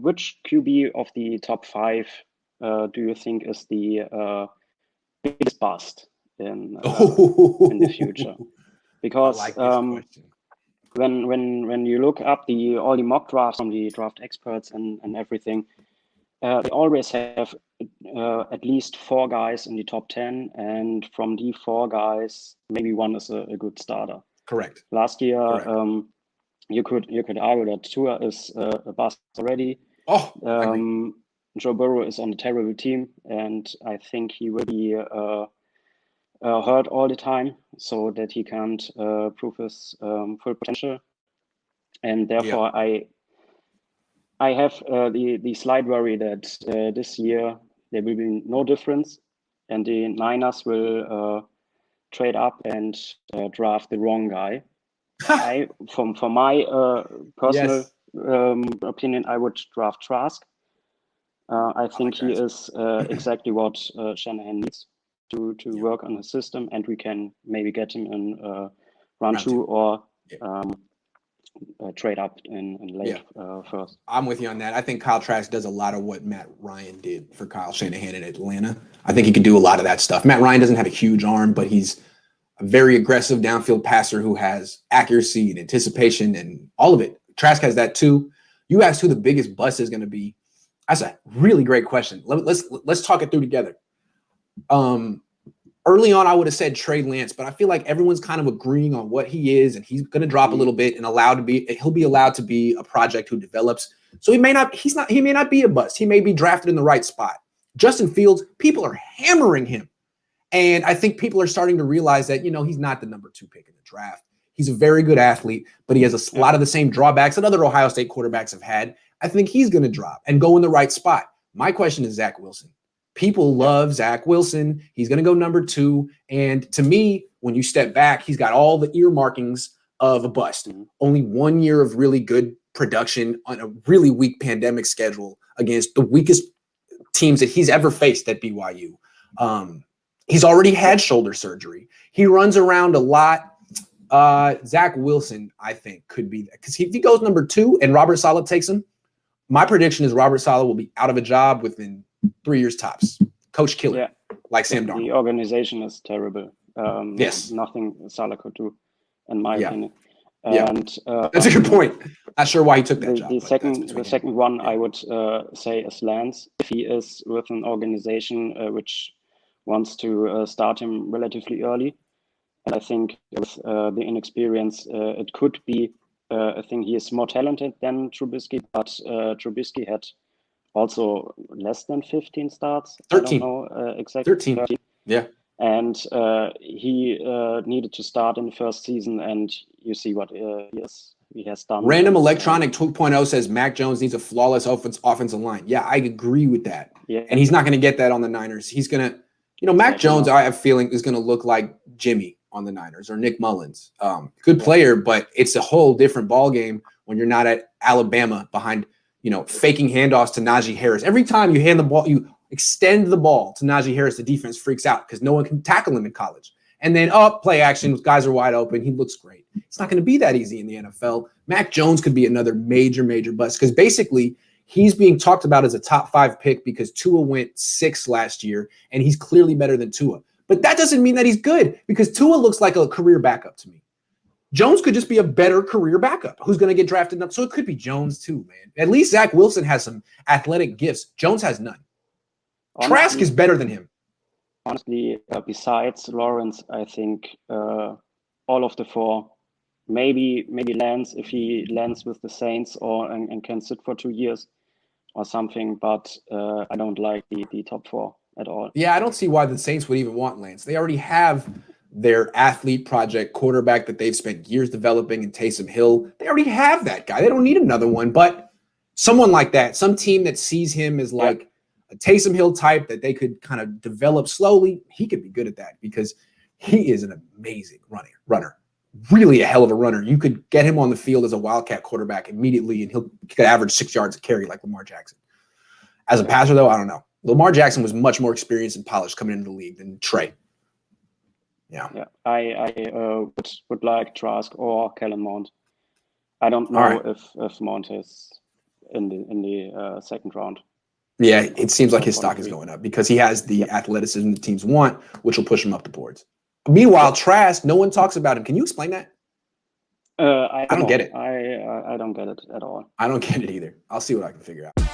which QB of the top 5 do you think is the biggest bust in the future? Because I like this question. when you look up all the mock drafts from the draft experts and everything, they always have at least 4 guys in the top 10, and from the 4 guys, maybe one is a good starter. Correct. Last year, you could argue that Tua is a bust already. Joe Burrow is on a terrible team, and I think he will be hurt all the time, so that he can't prove his full potential. And therefore, I have the slight worry that this year there will be no difference, and the Niners will trade up and draft the wrong guy. From my personal opinion, I would draft Trask. I think he is exactly what Shanahan needs to work on his system, and we can maybe get him in round 2 or trade up in late first. I'm with you on that. I think Kyle Trask does a lot of what Matt Ryan did for Kyle Shanahan in Atlanta. I think he can do a lot of that stuff. Matt Ryan doesn't have a huge arm, but he's a very aggressive downfield passer who has accuracy and anticipation and all of it. Trask has that too. You asked who the biggest bust is going to be. That's a really great question. Let's talk it through together. Early on, I would have said Trey Lance, but I feel like everyone's kind of agreeing on what he is, and he's going to drop a little bit and he'll be allowed to be a project who develops. So he may not be a bust. He may be drafted in the right spot. Justin Fields, people are hammering him. And I think people are starting to realize that, he's not the number 2 pick in the draft. He's a very good athlete, but he has a lot of the same drawbacks that other Ohio State quarterbacks have had. I think he's going to drop and go in the right spot. My question is Zach Wilson. People love Zach Wilson. He's going to go number 2. And to me, when you step back, he's got all the earmarkings of a bust. Only 1 year of really good production on a really weak pandemic schedule against the weakest teams that he's ever faced at BYU. He's already had shoulder surgery. He runs around a lot. Zach Wilson, I think, could be that. Because if he goes number 2 and Robert Saleh takes him, my prediction is Robert Saleh will be out of a job within 3 years tops. Coach killer, like Sam Darnold. The organization is terrible. Nothing Saleh could do, in my opinion. And that's a good point. Not sure why he took that job. The second one I would say is Lance. If he is with an organization which wants to start him relatively early, and I think with the inexperience, it could be a thing. He is more talented than Trubisky, but Trubisky had also less than 15 starts. 13. I don't know exactly. 13. Yeah. And he needed to start in the first season, and you see what he has done. Random Electronic 2.0 says Mac Jones needs a flawless offensive line. Yeah, I agree with that. Yeah. And he's not going to get that on the Niners. He's going to, Mac Jones, I have a feeling, is going to look like Jimmy on the Niners or Nick Mullins. Good player, but it's a whole different ball game when you're not at Alabama behind, faking handoffs to Najee Harris. Every time you hand the ball, you extend the ball to Najee Harris, the defense freaks out because no one can tackle him in college. And then play action, guys are wide open. He looks great. It's not going to be that easy in the NFL. Mac Jones could be another major, major bust because basically he's being talked about as a top 5 pick because Tua went 6 last year, and he's clearly better than Tua. But that doesn't mean that he's good because Tua looks like a career backup to me. Jones could just be a better career backup who's going to get drafted up. So it could be Jones too, man. At least Zach Wilson has some athletic gifts. Jones has none. Honestly, Trask is better than him. Honestly, besides Lawrence, I think all of the 4, maybe Lance if he lands with the Saints and can sit for 2 years or something. But I don't like the top 4 at all. Yeah, I don't see why the Saints would even want Lance. They already have their athlete project quarterback that they've spent years developing in Taysom Hill. They already have that guy. They don't need another one. But someone like that, some team that sees him as like a Taysom Hill type that they could kind of develop slowly, he could be good at that because he is an amazing runner. Really a hell of a runner. You could get him on the field as a Wildcat quarterback immediately, and he could average 6 yards a carry like Lamar Jackson. As a passer, though, I don't know. Lamar Jackson was much more experienced and polished coming into the league than Trey. Yeah. I would like Trask or Kellen Mond. I don't know if Mond is in the second round. Yeah, it seems like his stock is going up because he has the athleticism the teams want, which will push him up the boards. Meanwhile, Trask, no one talks about him. Can you explain that? I don't get it. I don't get it at all. I don't get it either. I'll see what I can figure out.